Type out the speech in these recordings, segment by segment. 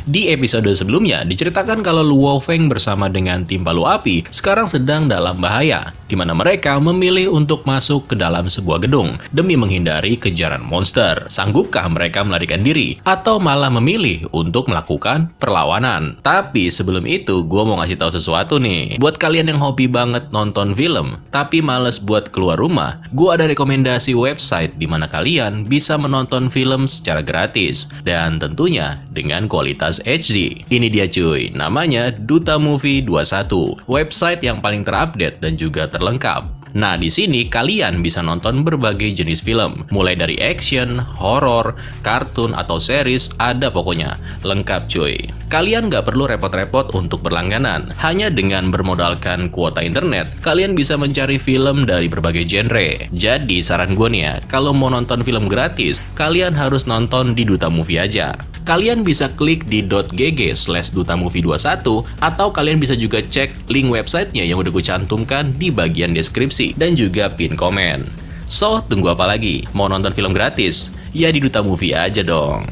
Di episode sebelumnya diceritakan kalau Luo Feng bersama dengan tim Palu Api sekarang sedang dalam bahaya, di mana mereka memilih untuk masuk ke dalam sebuah gedung demi menghindari kejaran monster. Sanggupkah mereka melarikan diri atau malah memilih untuk melakukan perlawanan? Tapi sebelum itu gue mau ngasih tahu sesuatu nih. Buat kalian yang hobi banget nonton film tapi males buat keluar rumah, gue ada rekomendasi website di mana kalian bisa menonton film secara gratis dan tentunya dengan kualitas HD. Ini dia cuy, namanya Duta Movie 21, website yang paling terupdate dan juga terlengkap. Nah, di sini kalian bisa nonton berbagai jenis film, mulai dari action, horor, kartun, atau series, ada pokoknya. Lengkap cuy. Kalian nggak perlu repot-repot untuk berlangganan. Hanya dengan bermodalkan kuota internet, kalian bisa mencari film dari berbagai genre. Jadi, saran gue nih ya, kalau mau nonton film gratis, kalian harus nonton di Duta Movie aja. Kalian bisa klik di .gg/dutamovie21 atau kalian bisa juga cek link websitenya yang udah gue cantumkan di bagian deskripsi dan juga pin komen. So, tunggu apa lagi? Mau nonton film gratis? Ya di Duta Movie aja dong.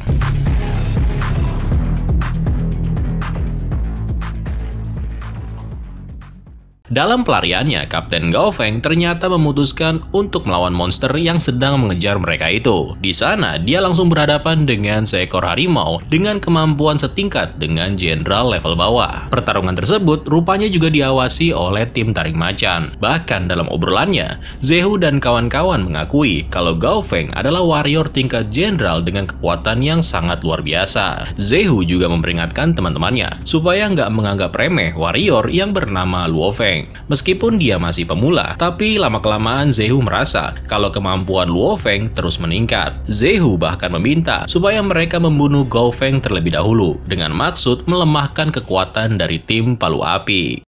Dalam pelariannya, Kapten Gao Feng ternyata memutuskan untuk melawan monster yang sedang mengejar mereka itu. Di sana, dia langsung berhadapan dengan seekor harimau dengan kemampuan setingkat dengan jenderal level bawah. Pertarungan tersebut rupanya juga diawasi oleh tim taring macan. Bahkan dalam obrolannya, Zehu dan kawan-kawan mengakui kalau Gao Feng adalah warrior tingkat jenderal dengan kekuatan yang sangat luar biasa. Zehu juga memperingatkan teman-temannya supaya nggak menganggap remeh warrior yang bernama Luo Feng. Meskipun dia masih pemula, tapi lama-kelamaan Zehu merasa kalau kemampuan Luo Feng terus meningkat. Zehu bahkan meminta supaya mereka membunuh Gao Feng terlebih dahulu dengan maksud melemahkan kekuatan dari tim Palu Api.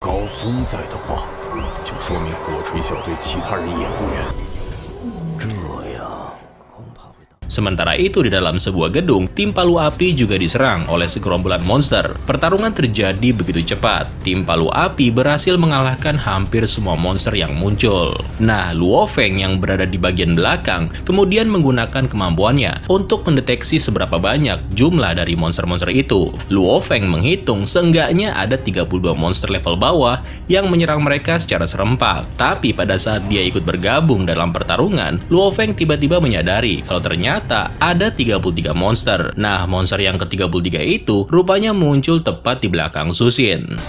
Sementara itu di dalam sebuah gedung, tim Palu Api juga diserang oleh segerombolan monster. Pertarungan terjadi begitu cepat. Tim Palu Api berhasil mengalahkan hampir semua monster yang muncul. Nah, Luo Feng yang berada di bagian belakang kemudian menggunakan kemampuannya untuk mendeteksi seberapa banyak jumlah dari monster-monster itu. Luo Feng menghitung seenggaknya ada 32 monster level bawah yang menyerang mereka secara serempak. Tapi pada saat dia ikut bergabung dalam pertarungan, Luo Feng tiba-tiba menyadari kalau ternyata ada 33 monster. Nah, monster yang ke-33 itu rupanya muncul tepat di belakang Su Xin.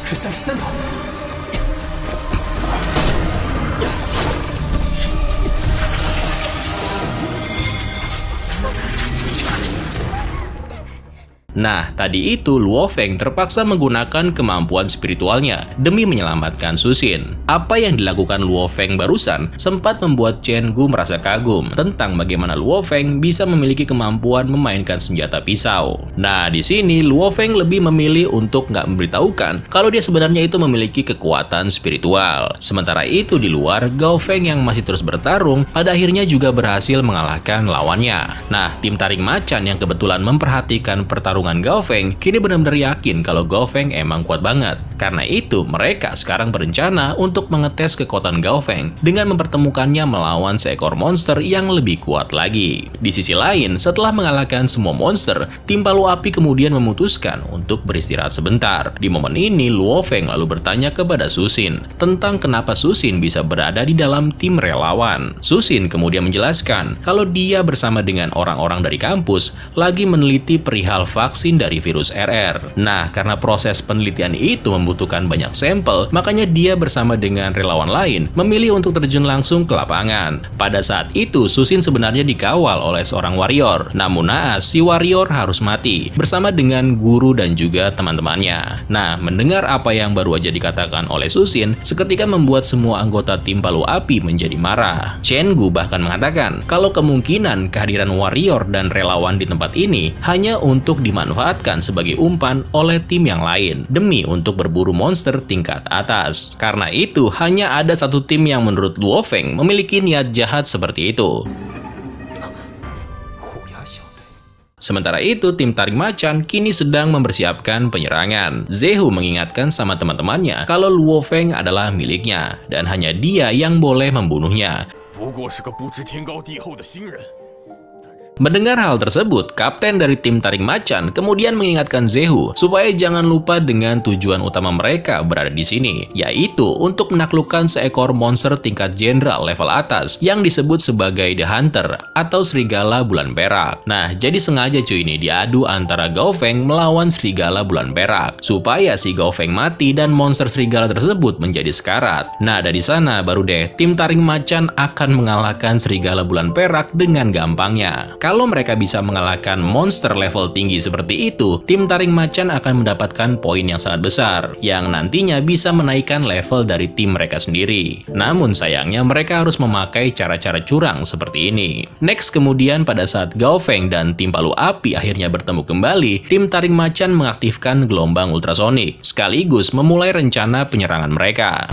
Nah, tadi itu Luo Feng terpaksa menggunakan kemampuan spiritualnya demi menyelamatkan Su Xin. Apa yang dilakukan Luo Feng barusan sempat membuat Chen Gu merasa kagum tentang bagaimana Luo Feng bisa memiliki kemampuan memainkan senjata pisau. Nah, di sini Luo Feng lebih memilih untuk nggak memberitahukan kalau dia sebenarnya itu memiliki kekuatan spiritual. Sementara itu di luar, Gao Feng yang masih terus bertarung pada akhirnya juga berhasil mengalahkan lawannya. Nah, tim taring macan yang kebetulan memperhatikan pertarungan Gao Feng kini benar-benar yakin kalau Gao Feng emang kuat banget. Karena itu mereka sekarang berencana untuk mengetes kekuatan Gao Feng dengan mempertemukannya melawan seekor monster yang lebih kuat lagi. Di sisi lain, setelah mengalahkan semua monster, tim Palu Api kemudian memutuskan untuk beristirahat sebentar. Di momen ini, Luo Feng lalu bertanya kepada Su Xin tentang kenapa Su Xin bisa berada di dalam tim relawan. Su Xin kemudian menjelaskan kalau dia bersama dengan orang-orang dari kampus lagi meneliti perihal vaksin dari virus RR. Nah, karena proses penelitian itu membutuhkan banyak sampel, makanya dia bersama dengan relawan lain memilih untuk terjun langsung ke lapangan. Pada saat itu, Su Xin sebenarnya dikawal oleh seorang warrior. Namun naas, si warrior harus mati bersama dengan guru dan juga teman-temannya. Nah, mendengar apa yang baru aja dikatakan oleh Su Xin, seketika membuat semua anggota tim Palu Api menjadi marah. Chen Gu bahkan mengatakan kalau kemungkinan kehadiran warrior dan relawan di tempat ini hanya untuk dimanfaatkan sebagai umpan oleh tim yang lain demi untuk berburu monster tingkat atas. Karena itu, hanya ada satu tim yang menurut Luo Feng memiliki niat jahat seperti itu. Sementara itu, tim taring macan kini sedang mempersiapkan penyerangan. Zehu mengingatkan sama teman-temannya kalau Luo Feng adalah miliknya dan hanya dia yang boleh membunuhnya. Mendengar hal tersebut, kapten dari tim taring macan kemudian mengingatkan Zehu supaya jangan lupa dengan tujuan utama mereka berada di sini, yaitu untuk menaklukkan seekor monster tingkat jenderal level atas yang disebut sebagai The Hunter atau serigala bulan perak. Nah, jadi sengaja cuy ini diadu antara Gao Feng melawan serigala bulan perak supaya si Gao Feng mati dan monster serigala tersebut menjadi sekarat. Nah, dari sana baru deh tim taring macan akan mengalahkan serigala bulan perak dengan gampangnya. Kalau mereka bisa mengalahkan monster level tinggi seperti itu, tim taring macan akan mendapatkan poin yang sangat besar, yang nantinya bisa menaikkan level dari tim mereka sendiri. Namun sayangnya mereka harus memakai cara-cara curang seperti ini. Next, kemudian pada saat Gao Feng dan tim palu api akhirnya bertemu kembali, tim taring macan mengaktifkan gelombang ultrasonik, sekaligus memulai rencana penyerangan mereka.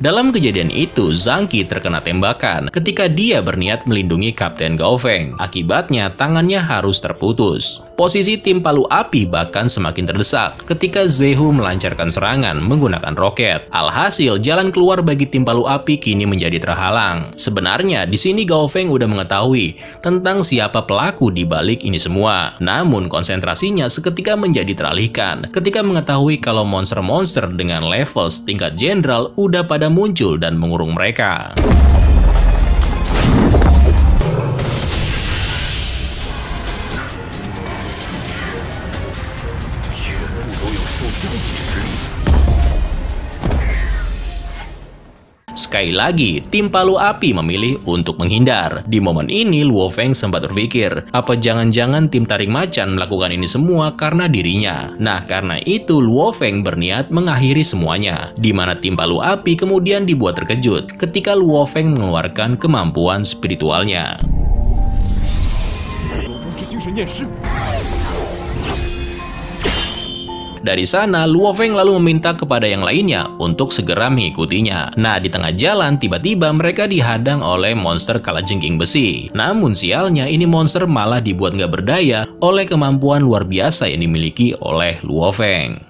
Dalam kejadian itu, Zhang Qi terkena tembakan ketika dia berniat melindungi Kapten Gao Feng. Akibatnya, tangannya harus terputus. Posisi tim palu api bahkan semakin terdesak ketika Zehu melancarkan serangan menggunakan roket. Alhasil, jalan keluar bagi tim palu api kini menjadi terhalang. Sebenarnya, di sini Gao Feng udah mengetahui tentang siapa pelaku di balik ini semua. Namun, konsentrasinya seketika menjadi teralihkan ketika mengetahui kalau monster-monster dengan level setingkat jenderal udah pada muncul dan mengurung mereka. Sekali lagi, tim palu api memilih untuk menghindar. Di momen ini, Luo Feng sempat berpikir, apa jangan-jangan tim taring macan melakukan ini semua karena dirinya? Nah, karena itu Luo Feng berniat mengakhiri semuanya, di mana tim palu api kemudian dibuat terkejut ketika Luo Feng mengeluarkan kemampuan spiritualnya. Dari sana, Luo Feng lalu meminta kepada yang lainnya untuk segera mengikutinya. Nah, di tengah jalan, tiba-tiba mereka dihadang oleh monster kalajengking besi. Namun sialnya, ini monster malah dibuat nggak berdaya oleh kemampuan luar biasa yang dimiliki oleh Luo Feng.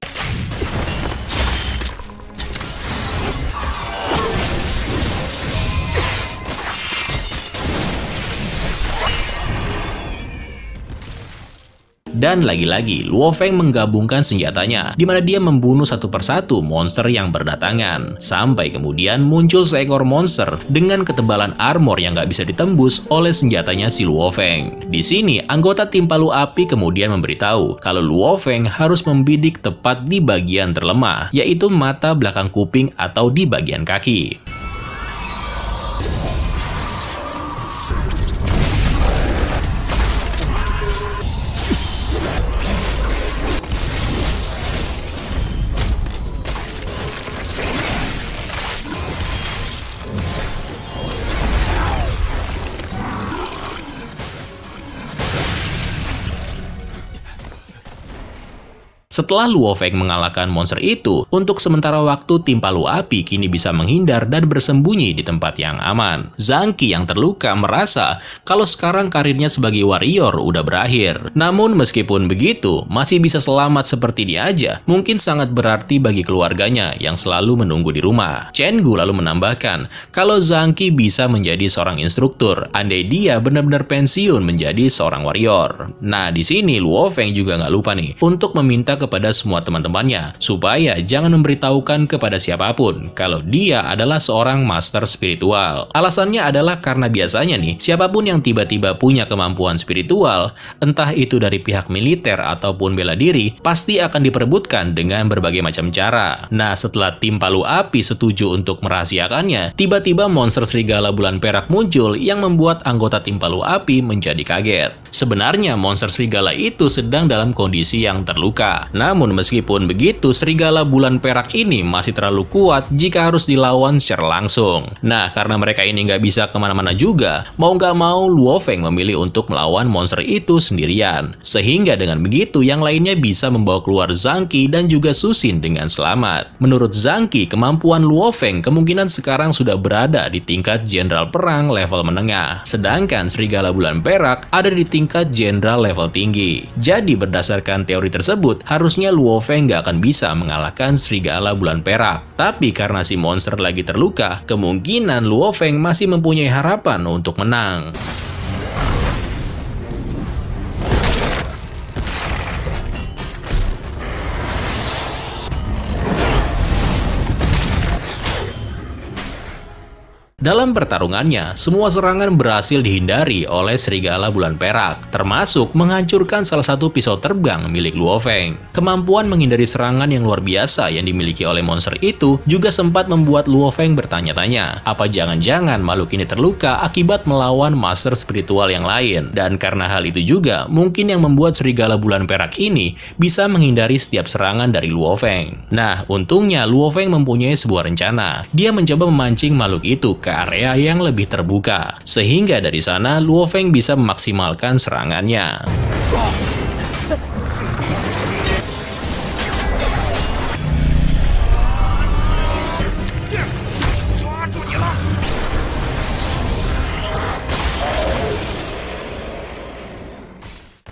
Dan lagi-lagi, Luo Feng menggabungkan senjatanya, di mana dia membunuh satu persatu monster yang berdatangan. Sampai kemudian muncul seekor monster dengan ketebalan armor yang nggak bisa ditembus oleh senjatanya si Luo Feng. Di sini, anggota tim palu api kemudian memberitahu kalau Luo Feng harus membidik tepat di bagian terlemah, yaitu mata belakang kuping atau di bagian kaki. Setelah Luo Feng mengalahkan monster itu, untuk sementara waktu tim palu api kini bisa menghindar dan bersembunyi di tempat yang aman. Zhang Qi yang terluka merasa kalau sekarang karirnya sebagai warrior udah berakhir. Namun meskipun begitu, masih bisa selamat seperti dia aja, mungkin sangat berarti bagi keluarganya yang selalu menunggu di rumah. Chen Gu lalu menambahkan kalau Zhang Qi bisa menjadi seorang instruktur, andai dia benar-benar pensiun menjadi seorang warrior. Nah, di sini Luo Feng juga nggak lupa nih untuk meminta kepada semua teman-temannya supaya jangan memberitahukan kepada siapapun kalau dia adalah seorang master spiritual. Alasannya adalah karena biasanya nih, siapapun yang tiba-tiba punya kemampuan spiritual, entah itu dari pihak militer ataupun bela diri, pasti akan diperebutkan dengan berbagai macam cara. Nah, setelah tim palu api setuju untuk merahasiakannya, tiba-tiba monster serigala bulan perak muncul yang membuat anggota tim palu api menjadi kaget. Sebenarnya monster serigala itu sedang dalam kondisi yang terluka. Namun meskipun begitu, serigala bulan perak ini masih terlalu kuat jika harus dilawan secara langsung. Nah, karena mereka ini nggak bisa kemana-mana juga, mau nggak mau Luo Feng memilih untuk melawan monster itu sendirian. Sehingga dengan begitu, yang lainnya bisa membawa keluar Zhang Qi dan juga Su Xin dengan selamat. Menurut Zhang Qi, kemampuan Luo Feng kemungkinan sekarang sudah berada di tingkat jenderal perang level menengah. Sedangkan serigala bulan perak ada di tingkat jenderal level tinggi. Jadi berdasarkan teori tersebut, harusnya Luo Feng nggak akan bisa mengalahkan serigala bulan perak. Tapi karena si monster lagi terluka, kemungkinan Luo Feng masih mempunyai harapan untuk menang. Dalam pertarungannya, semua serangan berhasil dihindari oleh serigala bulan perak, termasuk menghancurkan salah satu pisau terbang milik Luo Feng. Kemampuan menghindari serangan yang luar biasa yang dimiliki oleh monster itu juga sempat membuat Luo Feng bertanya-tanya, apa jangan-jangan makhluk ini terluka akibat melawan master spiritual yang lain? Dan karena hal itu juga, mungkin yang membuat serigala bulan perak ini bisa menghindari setiap serangan dari Luo Feng. Nah, untungnya Luo Feng mempunyai sebuah rencana. Dia mencoba memancing makhluk itu ke area yang lebih terbuka, sehingga dari sana Luo Feng bisa memaksimalkan serangannya.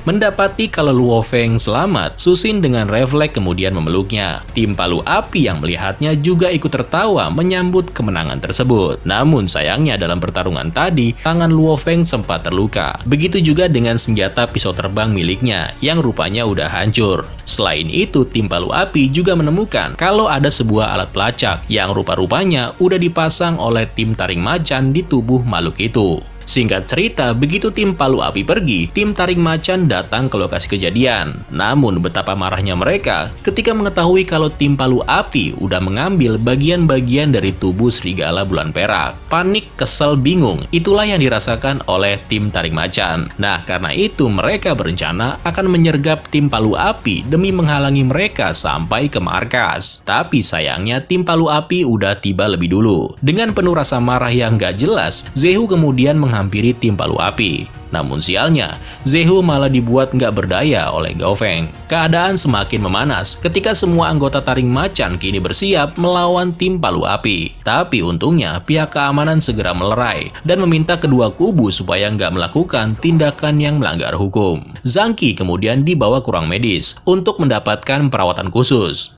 Mendapati kalau Luo Feng selamat, Su Xin dengan refleks kemudian memeluknya. Tim Palu Api yang melihatnya juga ikut tertawa menyambut kemenangan tersebut. Namun sayangnya dalam pertarungan tadi, tangan Luo Feng sempat terluka. Begitu juga dengan senjata pisau terbang miliknya, yang rupanya udah hancur. Selain itu, tim Palu Api juga menemukan kalau ada sebuah alat pelacak yang rupa-rupanya udah dipasang oleh tim taring macan di tubuh makhluk itu. Singkat cerita, begitu tim Palu Api pergi, tim taring macan datang ke lokasi kejadian. Namun betapa marahnya mereka ketika mengetahui kalau tim Palu Api udah mengambil bagian-bagian dari tubuh serigala bulan perak. Panik, kesel, bingung, itulah yang dirasakan oleh tim taring macan. Nah, karena itu mereka berencana akan menyergap tim Palu Api demi menghalangi mereka sampai ke markas. Tapi sayangnya tim Palu Api udah tiba lebih dulu. Dengan penuh rasa marah yang gak jelas, Zehu kemudian menghampiri tim Palu Api. Namun sialnya, Zehu malah dibuat nggak berdaya oleh Gao Feng. Keadaan semakin memanas ketika semua anggota taring macan kini bersiap melawan tim Palu Api. Tapi untungnya pihak keamanan segera melerai dan meminta kedua kubu supaya nggak melakukan tindakan yang melanggar hukum. Zhang Qi kemudian dibawa ke ruang medis untuk mendapatkan perawatan khusus.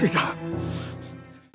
Tidak.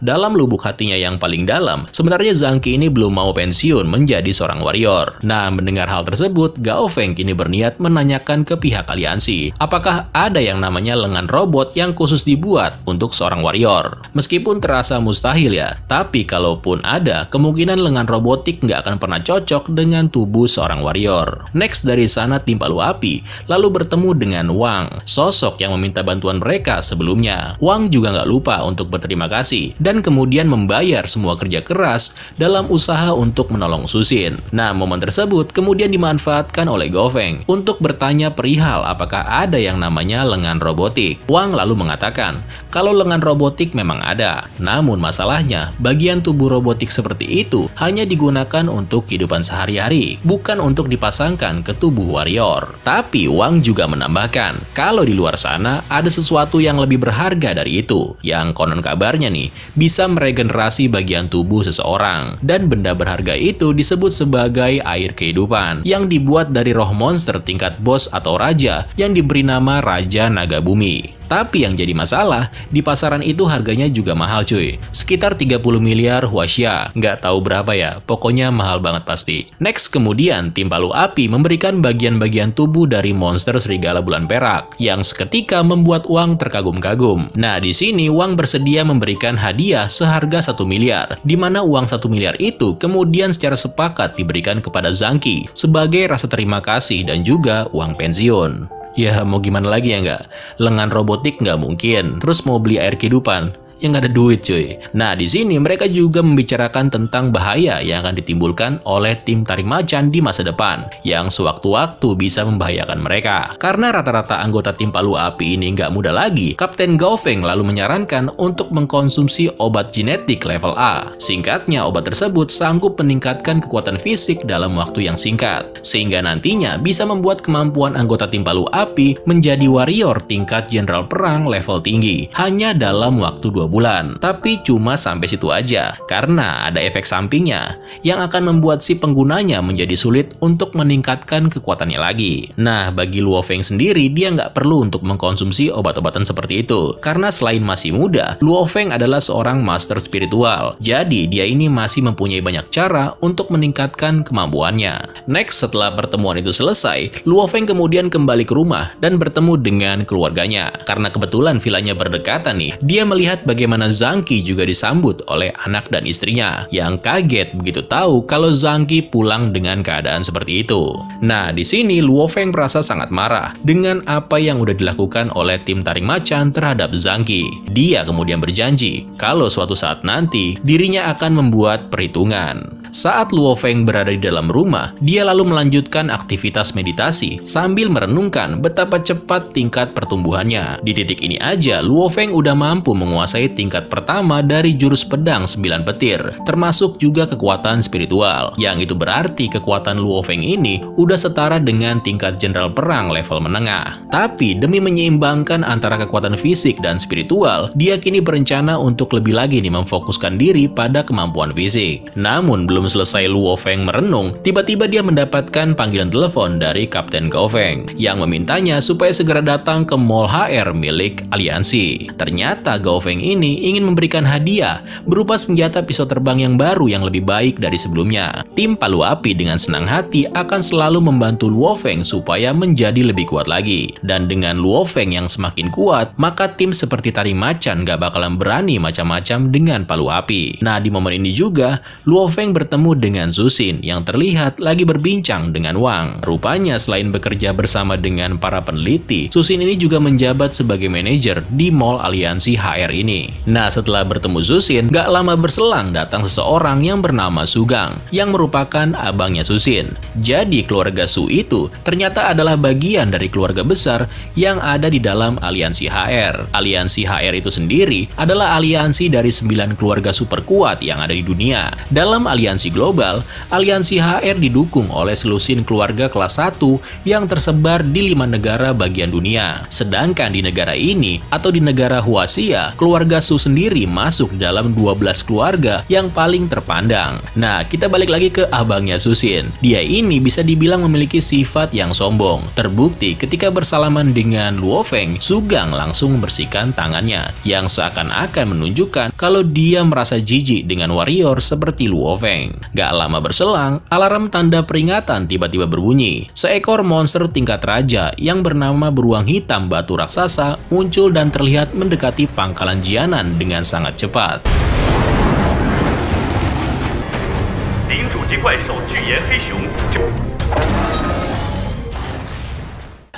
Dalam lubuk hatinya yang paling dalam, sebenarnya Zhang Qi ini belum mau pensiun menjadi seorang warrior. Nah, mendengar hal tersebut, Gao Feng kini berniat menanyakan ke pihak aliansi, apakah ada yang namanya lengan robot yang khusus dibuat untuk seorang warrior. Meskipun terasa mustahil ya, tapi kalaupun ada, kemungkinan lengan robotik nggak akan pernah cocok dengan tubuh seorang warrior. Next dari sana tim Palu Api lalu bertemu dengan Wang, sosok yang meminta bantuan mereka sebelumnya. Wang juga nggak lupa untuk berterima kasih dan kemudian membayar semua kerja keras dalam usaha untuk menolong Su Xin. Nah, momen tersebut kemudian dimanfaatkan oleh Gao Feng untuk bertanya perihal apakah ada yang namanya lengan robotik. Wang lalu mengatakan kalau lengan robotik memang ada, namun masalahnya bagian tubuh robotik seperti itu hanya digunakan untuk kehidupan sehari-hari, bukan untuk dipasangkan ke tubuh warrior. Tapi Wang juga menambahkan kalau di luar sana ada sesuatu yang lebih berharga dari itu, yang konon kabarnya nih bisa meregenerasi bagian tubuh seseorang. Dan benda berharga itu disebut sebagai air kehidupan, yang dibuat dari roh monster tingkat bos atau raja yang diberi nama Raja Naga Bumi. Tapi yang jadi masalah, di pasaran itu harganya juga mahal cuy. Sekitar 30 miliar huaxia. Nggak tahu berapa ya, pokoknya mahal banget pasti. Next kemudian, tim Palu Api memberikan bagian-bagian tubuh dari monster serigala bulan perak, yang seketika membuat Wang terkagum-kagum. Nah, di sini Wang bersedia memberikan hadiah seharga 1 miliar, di mana uang 1 miliar itu kemudian secara sepakat diberikan kepada Zhang Qi sebagai rasa terima kasih dan juga uang pensiun. Ya, mau gimana lagi ya nggak? Lengan robotik nggak mungkin. Terus mau beli air kehidupan? yang nggak ada duit cuy. Nah, di sini mereka juga membicarakan tentang bahaya yang akan ditimbulkan oleh tim tarik macan di masa depan, yang sewaktu-waktu bisa membahayakan mereka. Karena rata-rata anggota tim Palu Api ini nggak muda lagi, Kapten Gao Feng lalu menyarankan untuk mengkonsumsi obat genetik level A. Singkatnya, obat tersebut sanggup meningkatkan kekuatan fisik dalam waktu yang singkat, sehingga nantinya bisa membuat kemampuan anggota tim Palu Api menjadi warrior tingkat jenderal perang level tinggi, hanya dalam waktu 2 bulan. Tapi cuma sampai situ aja, karena ada efek sampingnya yang akan membuat si penggunanya menjadi sulit untuk meningkatkan kekuatannya lagi. Nah, bagi Luo Feng sendiri, dia nggak perlu untuk mengkonsumsi obat-obatan seperti itu, karena selain masih muda, Luo Feng adalah seorang master spiritual. Jadi, dia ini masih mempunyai banyak cara untuk meningkatkan kemampuannya. Next, setelah pertemuan itu selesai, Luo Feng kemudian kembali ke rumah dan bertemu dengan keluarganya. Karena kebetulan vilanya berdekatan nih, dia melihat bagaimana Zhang Qi juga disambut oleh anak dan istrinya, yang kaget begitu tahu kalau Zhang Qi pulang dengan keadaan seperti itu. Nah, di sini Luo Feng merasa sangat marah dengan apa yang udah dilakukan oleh tim taring macan terhadap Zhang Qi. Dia kemudian berjanji kalau suatu saat nanti dirinya akan membuat perhitungan. Saat Luo Feng berada di dalam rumah, dia lalu melanjutkan aktivitas meditasi sambil merenungkan betapa cepat tingkat pertumbuhannya. Di titik ini aja, Luo Feng udah mampu menguasai tingkat pertama dari jurus pedang 9 petir, termasuk juga kekuatan spiritual. Yang itu berarti kekuatan Luo Feng ini udah setara dengan tingkat jenderal perang level menengah. Tapi demi menyeimbangkan antara kekuatan fisik dan spiritual, dia kini berencana untuk lebih lagi nih memfokuskan diri pada kemampuan fisik. Namun belum selesai Luo Feng merenung, tiba-tiba dia mendapatkan panggilan telepon dari Kapten Gao Feng yang memintanya supaya segera datang ke Mall HR milik aliansi. Ternyata Gao Feng ini ingin memberikan hadiah berupa senjata pisau terbang yang baru yang lebih baik dari sebelumnya. Tim Palu Api dengan senang hati akan selalu membantu Luo Feng supaya menjadi lebih kuat lagi. Dan dengan Luo Feng yang semakin kuat, maka tim seperti taring macan gak bakalan berani macam-macam dengan Palu Api. Nah, di momen ini juga Luo Feng bertemu dengan Su Xin yang terlihat lagi berbincang dengan Wang. Rupanya selain bekerja bersama dengan para peneliti, Su Xin ini juga menjabat sebagai manajer di mall aliansi HR ini. Nah, setelah bertemu Su Xin, gak lama berselang datang seseorang yang bernama Su Gang, yang merupakan abangnya Su Xin. Jadi keluarga Su itu ternyata adalah bagian dari keluarga besar yang ada di dalam aliansi HR. Aliansi HR itu sendiri adalah aliansi dari 9 keluarga super kuat yang ada di dunia. Dalam aliansi global, aliansi HR didukung oleh selusin keluarga kelas 1 yang tersebar di 5 negara bagian dunia. Sedangkan di negara ini, atau di negara Huaxia, keluarga Su sendiri masuk dalam 12 keluarga yang paling terpandang. Nah, kita balik lagi ke abangnya Su Xin. Dia ini bisa dibilang memiliki sifat yang sombong. Terbukti ketika bersalaman dengan Luo Feng, Su Gang langsung membersihkan tangannya, yang seakan-akan menunjukkan kalau dia merasa jijik dengan warrior seperti Luo Feng. Gak lama berselang, alarm tanda peringatan tiba-tiba berbunyi. Seekor monster tingkat raja yang bernama beruang hitam batu raksasa muncul dan terlihat mendekati pangkalan Jianan dengan sangat cepat.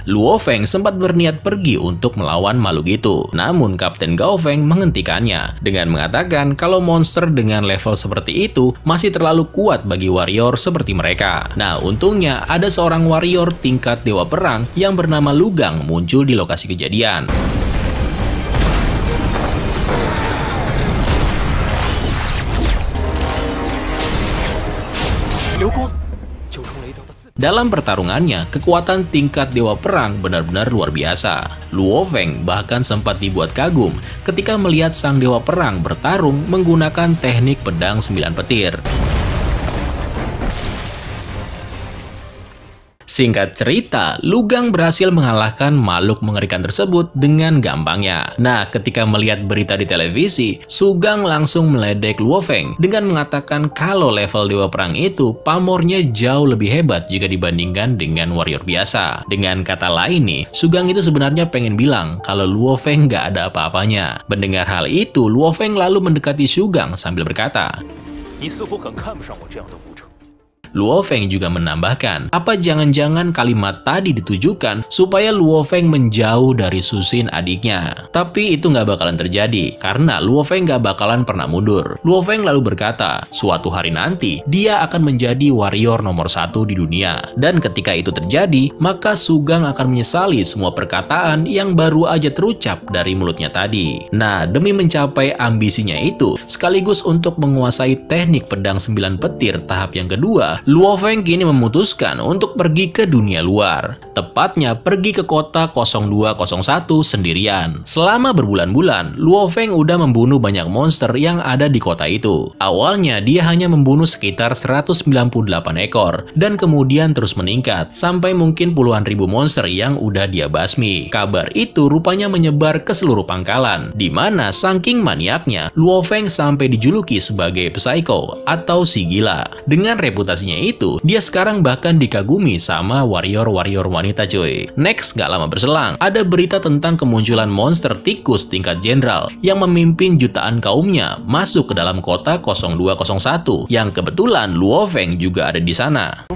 Luo Feng sempat berniat pergi untuk melawan makhluk itu. Namun Kapten Gao Feng menghentikannya dengan mengatakan kalau monster dengan level seperti itu masih terlalu kuat bagi warrior seperti mereka. Nah, untungnya ada seorang warrior tingkat dewa perang yang bernama Lu Gang muncul di lokasi kejadian. Dalam pertarungannya, kekuatan tingkat dewa perang benar-benar luar biasa. Luo Feng bahkan sempat dibuat kagum ketika melihat sang dewa perang bertarung menggunakan teknik pedang 9 petir. Singkat cerita, Lu Gang berhasil mengalahkan makhluk mengerikan tersebut dengan gampangnya. Nah, ketika melihat berita di televisi, Su Gang langsung meledek Luo Feng dengan mengatakan kalau level dewa perang itu pamornya jauh lebih hebat jika dibandingkan dengan warrior biasa. Dengan kata lain nih, Su Gang itu sebenarnya pengen bilang kalau Luo Feng gak ada apa-apanya. Mendengar hal itu, Luo Feng lalu mendekati Su Gang sambil berkata, Luo Feng juga menambahkan, apa jangan-jangan kalimat tadi ditujukan supaya Luo Feng menjauh dari Su Xin adiknya. Tapi itu nggak bakalan terjadi, karena Luo Feng nggak bakalan pernah mundur. Luo Feng lalu berkata, suatu hari nanti, dia akan menjadi warrior nomor 1 di dunia. Dan ketika itu terjadi, maka Su Gang akan menyesali semua perkataan yang baru aja terucap dari mulutnya tadi. Nah, demi mencapai ambisinya itu, sekaligus untuk menguasai teknik pedang 9 petir tahap yang kedua, Luo Feng kini memutuskan untuk pergi ke dunia luar. Tepatnya pergi ke kota 0201 sendirian. Selama berbulan-bulan, Luo Feng udah membunuh banyak monster yang ada di kota itu. Awalnya dia hanya membunuh sekitar 198 ekor, dan kemudian terus meningkat, sampai mungkin puluhan ribu monster yang udah dia basmi. Kabar itu rupanya menyebar ke seluruh pangkalan, di mana saking maniaknya, Luo Feng sampai dijuluki sebagai psycho atau si gila. Dengan reputasinya itu, dia sekarang bahkan dikagumi sama warrior-warrior wanita cuy. Next, gak lama berselang, ada berita tentang kemunculan monster tikus tingkat jenderal yang memimpin jutaan kaumnya masuk ke dalam kota 0201, yang kebetulan Luo Feng juga ada di sana.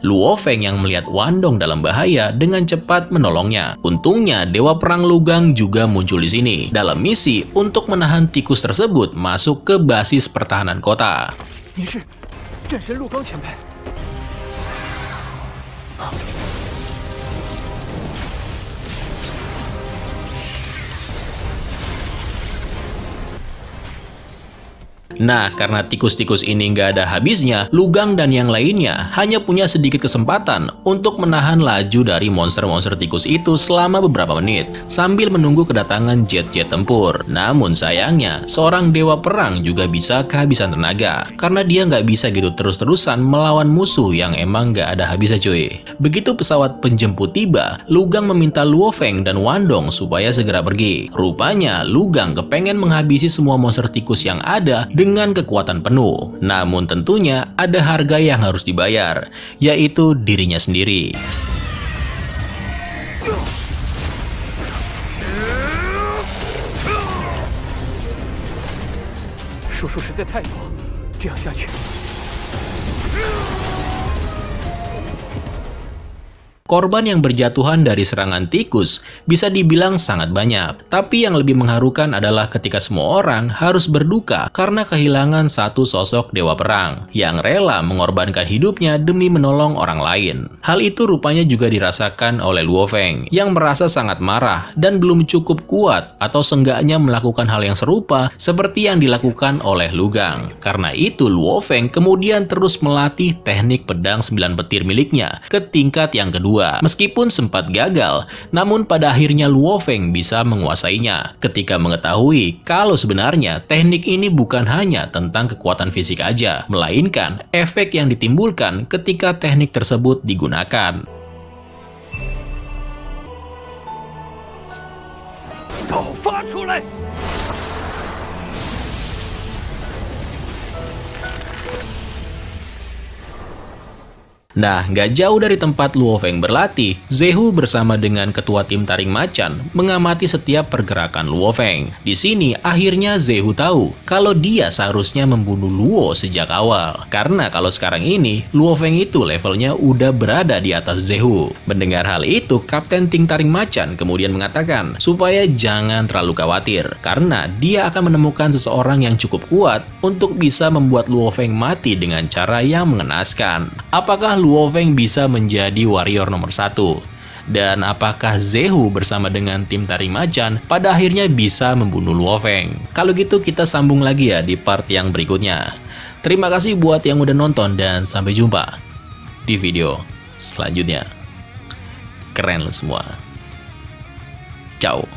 Luo Feng yang melihat Wandong dalam bahaya dengan cepat menolongnya. Untungnya Dewa Perang Lugang juga muncul di sini dalam misi untuk menahan tikus tersebut masuk ke basis pertahanan kota. Nah, karena tikus-tikus ini nggak ada habisnya, Lugang dan yang lainnya hanya punya sedikit kesempatan untuk menahan laju dari monster-monster tikus itu selama beberapa menit, sambil menunggu kedatangan jet-jet tempur. Namun sayangnya, seorang dewa perang juga bisa kehabisan tenaga, karena dia nggak bisa gitu terus-terusan melawan musuh yang emang nggak ada habisnya cuy. Begitu pesawat penjemput tiba, Lugang meminta Luo Feng dan Wandong supaya segera pergi. Rupanya, Lugang kepengen menghabisi semua monster tikus yang ada dengan kekuatan penuh. Namun tentunya ada harga yang harus dibayar, yaitu dirinya sendiri. Korban yang berjatuhan dari serangan tikus bisa dibilang sangat banyak. Tapi yang lebih mengharukan adalah ketika semua orang harus berduka karena kehilangan satu sosok dewa perang yang rela mengorbankan hidupnya demi menolong orang lain. Hal itu rupanya juga dirasakan oleh Luo Feng yang merasa sangat marah dan belum cukup kuat atau seenggaknya melakukan hal yang serupa seperti yang dilakukan oleh Lugang. Karena itu Luo Feng kemudian terus melatih teknik pedang 9 petir miliknya ke tingkat yang kedua. Meskipun sempat gagal, namun pada akhirnya Luo Feng bisa menguasainya ketika mengetahui kalau sebenarnya teknik ini bukan hanya tentang kekuatan fisik aja, melainkan efek yang ditimbulkan ketika teknik tersebut digunakan. Nah, nggak jauh dari tempat Luo Feng berlatih, Zehu bersama dengan ketua tim taring macan mengamati setiap pergerakan Luo Feng. Di sini, akhirnya Zehu tahu kalau dia seharusnya membunuh Luo sejak awal. Karena kalau sekarang ini, Luo Feng itu levelnya udah berada di atas Zehu. Mendengar hal itu, Kapten Tim Taring Macan kemudian mengatakan supaya jangan terlalu khawatir, karena dia akan menemukan seseorang yang cukup kuat untuk bisa membuat Luo Feng mati dengan cara yang mengenaskan. Apakah Luo Feng bisa menjadi warrior nomor 1? Dan apakah Zehu bersama dengan tim taring macan pada akhirnya bisa membunuh Luo Feng? Kalau gitu kita sambung lagi ya di part yang berikutnya. Terima kasih buat yang udah nonton dan sampai jumpa di video selanjutnya. Keren lo semua. Ciao.